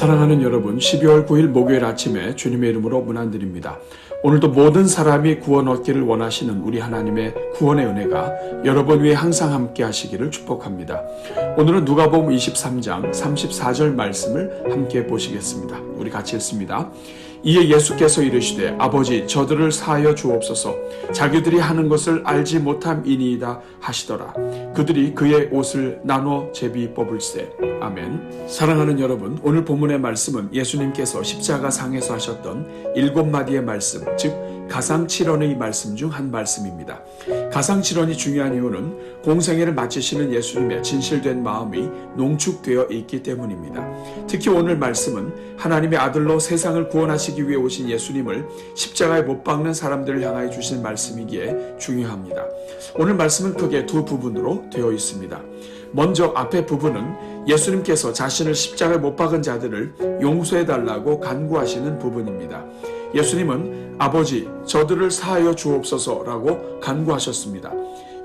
사랑하는 여러분, 12월 9일 목요일 아침에 주님의 이름으로 문안드립니다. 오늘도 모든 사람이 구원 얻기를 원하시는 우리 하나님의 구원의 은혜가 여러분 위에 항상 함께 하시기를 축복합니다. 오늘은 누가복음 23장 34절 말씀을 함께 보시겠습니다. 우리 같이 읽습니다. 이에 예수께서 이르시되 아버지 저들을 사하여 주옵소서. 자기들이 하는 것을 알지 못함이니이다 하시더라. 그들이 그의 옷을 나눠 제비 뽑을세. 아멘. 사랑하는 여러분, 오늘 본문의 말씀은 예수님께서 십자가상에서 하셨던 7마디의 말씀, 즉 가상칠언의 말씀 중 한 말씀입니다. 가상칠언이 중요한 이유는 공생애를 마치시는 예수님의 진실된 마음이 농축되어 있기 때문입니다. 특히 오늘 말씀은 하나님의 아들로 세상을 구원하시기 위해 오신 예수님을 십자가에 못 박는 사람들을 향하여 주신 말씀이기에 중요합니다. 오늘 말씀은 크게 두 부분으로 되어 있습니다. 먼저 앞의 부분은 예수님께서 자신을 십자가에 못 박은 자들을 용서해달라고 간구하시는 부분입니다. 예수님은 아버지 저들을 사하여 주옵소서라고 간구하셨습니다.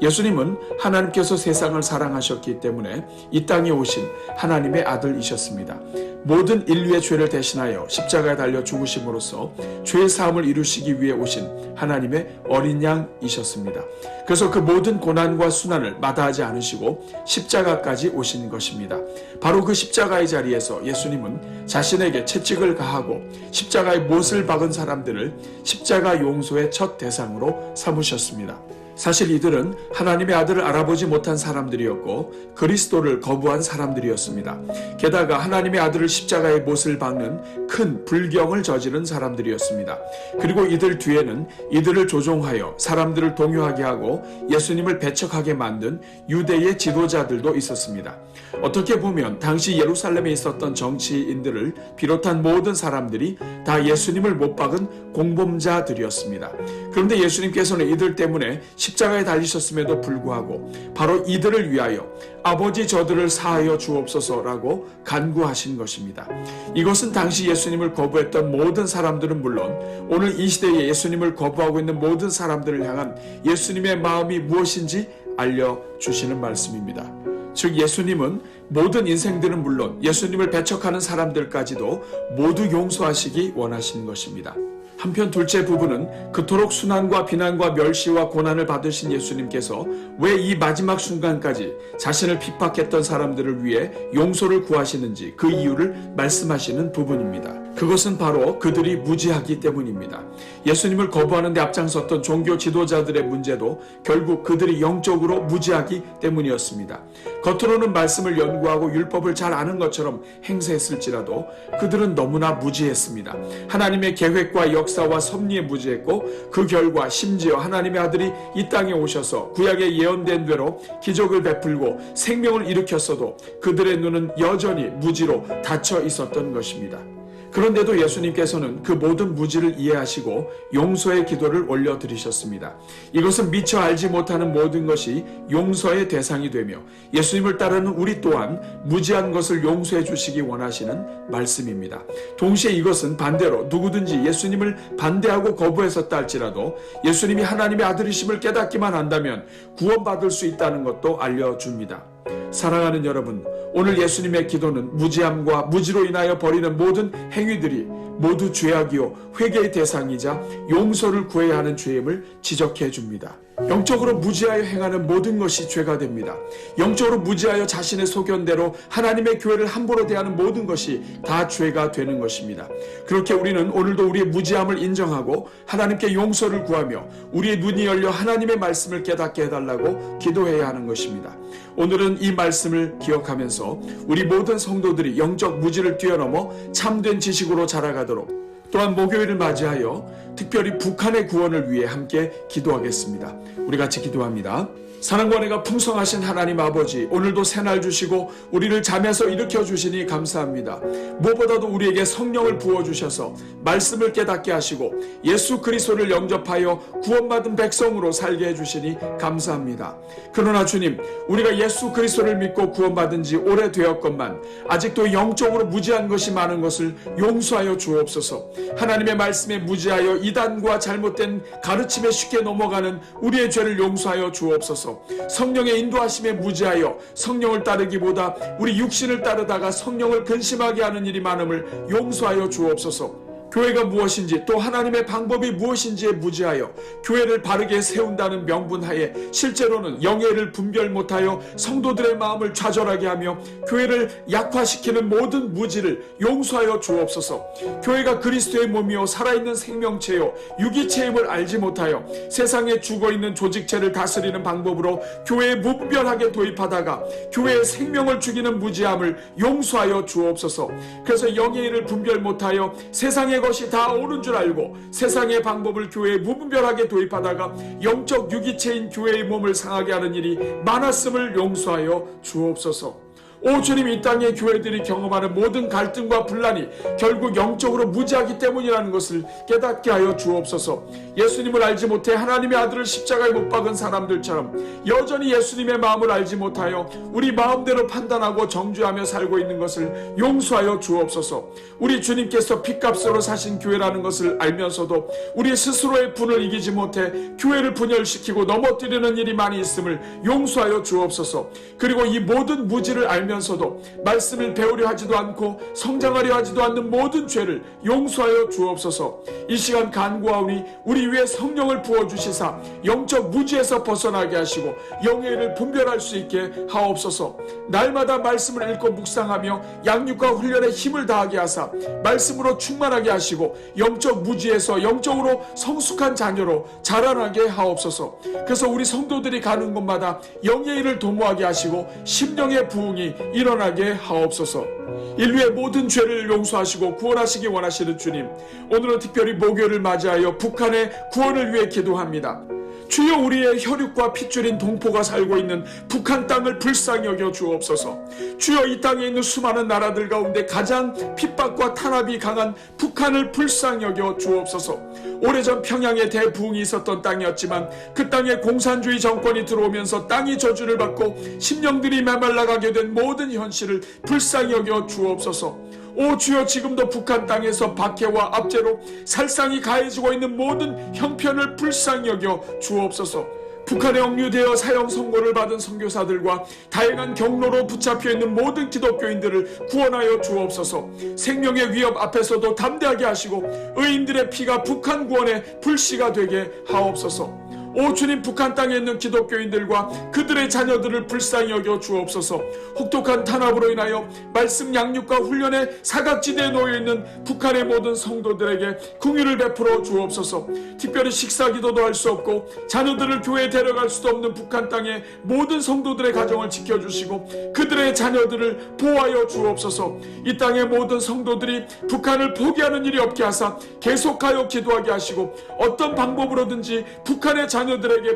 예수님은 하나님께서 세상을 사랑하셨기 때문에 이 땅에 오신 하나님의 아들이셨습니다. 모든 인류의 죄를 대신하여 십자가에 달려 죽으심으로써 죄의 사함을 이루시기 위해 오신 하나님의 어린 양이셨습니다. 그래서 그 모든 고난과 순환을 마다하지 않으시고 십자가까지 오신 것입니다. 바로 그 십자가의 자리에서 예수님은 자신에게 채찍을 가하고 십자가의 못을 박은 사람들을 십자가 용서의 첫 대상으로 삼으셨습니다. 사실 이들은 하나님의 아들을 알아보지 못한 사람들이었고 그리스도를 거부한 사람들이었습니다. 게다가 하나님의 아들을 십자가의 못을 박는 큰 불경을 저지른 사람들이었습니다. 그리고 이들 뒤에는 이들을 조종하여 사람들을 동요하게 하고 예수님을 배척하게 만든 유대의 지도자들도 있었습니다. 어떻게 보면 당시 예루살렘에 있었던 정치인들을 비롯한 모든 사람들이 다 예수님을 못 박은 공범자들이었습니다. 그런데 예수님께서는 이들 때문에 십자가에 달리셨음에도 불구하고 바로 이들을 위하여 아버지 저들을 사하여 주옵소서라고 간구하신 것입니다. 이것은 당시 예수님을 거부했던 모든 사람들은 물론 오늘 이 시대에 예수님을 거부하고 있는 모든 사람들을 향한 예수님의 마음이 무엇인지 알려주시는 말씀입니다. 즉 예수님은 모든 인생들은 물론 예수님을 배척하는 사람들까지도 모두 용서하시기 원하시는 것입니다. 한편 둘째 부분은 그토록 순환과 비난과 멸시와 고난을 받으신 예수님께서 왜 이 마지막 순간까지 자신을 핍박했던 사람들을 위해 용서를 구하시는지 그 이유를 말씀하시는 부분입니다. 그것은 바로 그들이 무지하기 때문입니다. 예수님을 거부하는 데 앞장섰던 종교 지도자들의 문제도 결국 그들이 영적으로 무지하기 때문이었습니다. 겉으로는 말씀을 연구하고 율법을 잘 아는 것처럼 행세했을지라도 그들은 너무나 무지했습니다. 하나님의 계획과 역사와 섭리에 무지했고 그 결과 심지어 하나님의 아들이 이 땅에 오셔서 구약에 예언된 대로 기적을 베풀고 생명을 일으켰어도 그들의 눈은 여전히 무지로 닫혀 있었던 것입니다. 그런데도 예수님께서는 그 모든 무지를 이해하시고 용서의 기도를 올려드리셨습니다. 이것은 미처 알지 못하는 모든 것이 용서의 대상이 되며 예수님을 따르는 우리 또한 무지한 것을 용서해 주시기 원하시는 말씀입니다. 동시에 이것은 반대로 누구든지 예수님을 반대하고 거부했었다 할지라도 예수님이 하나님의 아들이심을 깨닫기만 한다면 구원받을 수 있다는 것도 알려줍니다. 사랑하는 여러분, 오늘 예수님의 기도는 무지함과 무지로 인하여 벌이는 모든 행위들이 모두 죄악이요 회개의 대상이자 용서를 구해야 하는 죄임을 지적해 줍니다. 영적으로 무지하여 행하는 모든 것이 죄가 됩니다. 영적으로 무지하여 자신의 소견대로 하나님의 교회를 함부로 대하는 모든 것이 다 죄가 되는 것입니다. 그렇게 우리는 오늘도 우리의 무지함을 인정하고 하나님께 용서를 구하며 우리의 눈이 열려 하나님의 말씀을 깨닫게 해달라고 기도해야 하는 것입니다. 오늘은 이 말씀을 기억하면서 우리 모든 성도들이 영적 무지를 뛰어넘어 참된 지식으로 자라가도록 또한 목요일을 맞이하여 특별히 북한의 구원을 위해 함께 기도하겠습니다. 우리 같이 기도합니다. 사랑과 은혜가 풍성하신 하나님 아버지, 오늘도 새날 주시고 우리를 잠에서 일으켜 주시니 감사합니다. 무엇보다도 우리에게 성령을 부어주셔서 말씀을 깨닫게 하시고 예수 그리스도를 영접하여 구원받은 백성으로 살게 해주시니 감사합니다. 그러나 주님, 우리가 예수 그리스도를 믿고 구원받은 지 오래되었건만 아직도 영적으로 무지한 것이 많은 것을 용서하여 주옵소서. 하나님의 말씀에 무지하여 이단과 잘못된 가르침에 쉽게 넘어가는 우리의 죄를 용서하여 주옵소서. 주옵소서. 성령의 인도하심에 무지하여 성령을 따르기보다 우리 육신을 따르다가 성령을 근심하게 하는 일이 많음을 용서하여 주옵소서. 교회가 무엇인지 또 하나님의 방법이 무엇인지에 무지하여 교회를 바르게 세운다는 명분하에 실제로는 영예를 분별 못하여 성도들의 마음을 좌절하게 하며 교회를 약화시키는 모든 무지를 용서하여 주옵소서. 교회가 그리스도의 몸이요 살아있는 생명체요 유기체임을 알지 못하여 세상에 죽어있는 조직체를 다스리는 방법으로 교회에 무분별하게 도입하다가 교회의 생명을 죽이는 무지함을 용서하여 주옵소서. 그래서 영예를 분별 못하여 세상의 것이 다 옳은 줄 알고 세상의 방법을 교회에 무분별하게 도입하다가 영적 유기체인 교회의 몸을 상하게 하는 일이 많았음을 용서하여 주옵소서. 오 주님, 이 땅의 교회들이 경험하는 모든 갈등과 분란이 결국 영적으로 무지하기 때문이라는 것을 깨닫게 하여 주옵소서. 예수님을 알지 못해 하나님의 아들을 십자가에 못 박은 사람들처럼 여전히 예수님의 마음을 알지 못하여 우리 마음대로 판단하고 정죄하며 살고 있는 것을 용서하여 주옵소서. 우리 주님께서 핏값으로 사신 교회라는 것을 알면서도 우리 스스로의 분을 이기지 못해 교회를 분열시키고 넘어뜨리는 일이 많이 있음을 용서하여 주옵소서. 그리고 이 모든 무지를 알면서도 말씀을 배우려 하지도 않고 성장하려 하지도 않는 모든 죄를 용서하여 주옵소서. 이 시간 간구하오니 우리 위에 성령을 부어주시사 영적 무지에서 벗어나게 하시고 영예를 분별할 수 있게 하옵소서. 날마다 말씀을 읽고 묵상하며 양육과 훈련에 힘을 다하게 하사 말씀으로 충만하게 하시고 영적 무지에서 영적으로 성숙한 자녀로 자라나게 하옵소서. 그래서 우리 성도들이 가는 곳마다 영예를 도모하게 하시고 심령의 부흥이 일어나게 하옵소서. 인류의 모든 죄를 용서하시고 구원하시기 원하시는 주님, 오늘은 특별히 목요일을 맞이하여 북한의 구원을 위해 기도합니다. 주여, 우리의 혈육과 핏줄인 동포가 살고 있는 북한 땅을 불쌍히 여겨 주옵소서. 주여, 이 땅에 있는 수많은 나라들 가운데 가장 핍박과 탄압이 강한 북한을 불쌍히 여겨 주옵소서. 오래전 평양에 대부흥이 있었던 땅이었지만 그 땅에 공산주의 정권이 들어오면서 땅이 저주를 받고 심령들이 메말라가게 된 모든 현실을 불쌍히 여겨 주옵소서. 오 주여, 지금도 북한 땅에서 박해와 압제로 살상이 가해지고 있는 모든 형편을 불쌍히 여겨 주옵소서. 북한에 억류되어 사형 선고를 받은 선교사들과 다양한 경로로 붙잡혀 있는 모든 기독교인들을 구원하여 주옵소서. 생명의 위협 앞에서도 담대하게 하시고 의인들의 피가 북한 구원의 불씨가 되게 하옵소서. 오 주님, 북한 땅에 있는 기독교인들과 그들의 자녀들을 불쌍히 여겨 주옵소서. 혹독한 탄압으로 인하여 말씀 양육과 훈련의 사각지대에 놓여있는 북한의 모든 성도들에게 긍휼을 베풀어 주옵소서. 특별히 식사기도도 할 수 없고 자녀들을 교회에 데려갈 수도 없는 북한 땅의 모든 성도들의 가정을 지켜주시고 그들의 자녀들을 보호하여 주옵소서. 이 땅의 모든 성도들이 북한을 포기하는 일이 없게 하사 계속하여 기도하게 하시고 어떤 방법으로든지 북한의 자녀들에게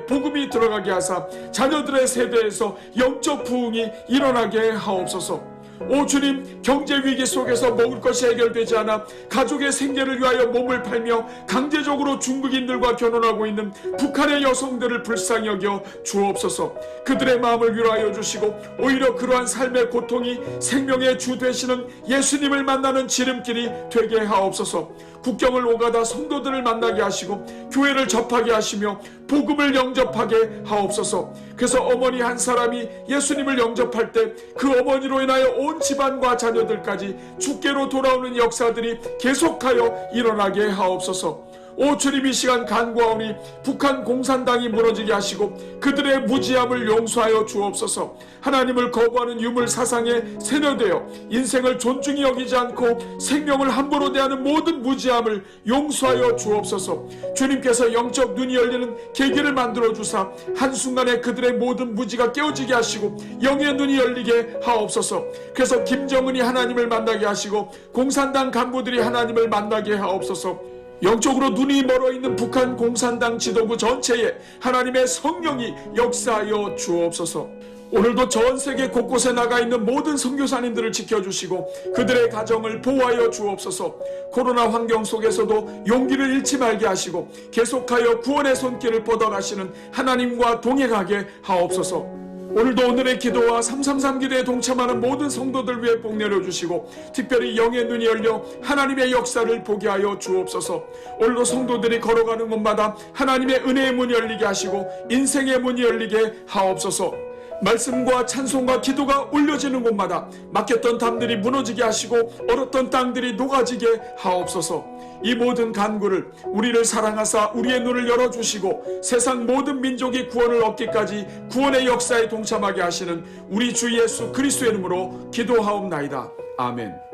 복음이 들어가게 하사 자녀들의 세대에서 영적 부흥이 일어나게 하옵소서. 오 주님, 경제 위기 속에서 먹을 것이 해결되지 않아 가족의 생계를 위하여 몸을 팔며 강제적으로 중국인들과 결혼하고 있는 북한의 여성들을 불쌍히 여겨 주옵소서. 그들의 마음을 위로하여 주시고 오히려 그러한 삶의 고통이 생명의 주 되시는 예수님을 만나는 지름길이 되게 하옵소서. 국경을 오가다 성도들을 만나게 하시고 교회를 접하게 하시며 복음을 영접하게 하옵소서. 그래서 어머니 한 사람이 예수님을 영접할 때 그 어머니로 인하여 온 집안과 자녀들까지 주께로 돌아오는 역사들이 계속하여 일어나게 하옵소서. 오 주님, 이 시간 간구하오니 북한 공산당이 무너지게 하시고 그들의 무지함을 용서하여 주옵소서. 하나님을 거부하는 유물 사상에 세뇌되어 인생을 존중히 여기지 않고 생명을 함부로 대하는 모든 무지함을 용서하여 주옵소서. 주님께서 영적 눈이 열리는 계기를 만들어 주사 한순간에 그들의 모든 무지가 깨어지게 하시고 영의 눈이 열리게 하옵소서. 그래서 김정은이 하나님을 만나게 하시고 공산당 간부들이 하나님을 만나게 하옵소서. 영적으로 눈이 멀어있는 북한 공산당 지도부 전체에 하나님의 성령이 역사하여 주옵소서. 오늘도 전 세계 곳곳에 나가 있는 모든 선교사님들을 지켜주시고 그들의 가정을 보호하여 주옵소서. 코로나 환경 속에서도 용기를 잃지 말게 하시고 계속하여 구원의 손길을 뻗어가시는 하나님과 동행하게 하옵소서. 오늘도 오늘의 기도와 333 기도에 동참하는 모든 성도들 위해 복 내려주시고 특별히 영의 눈이 열려 하나님의 역사를 보게 하여 주옵소서. 오늘도 성도들이 걸어가는 곳마다 하나님의 은혜의 문이 열리게 하시고 인생의 문이 열리게 하옵소서. 말씀과 찬송과 기도가 올려지는 곳마다 막혔던 담들이 무너지게 하시고 얼었던 땅들이 녹아지게 하옵소서. 이 모든 간구를 우리를 사랑하사 우리의 눈을 열어주시고 세상 모든 민족이 구원을 얻기까지 구원의 역사에 동참하게 하시는 우리 주 예수 그리스도의 이름으로 기도하옵나이다. 아멘.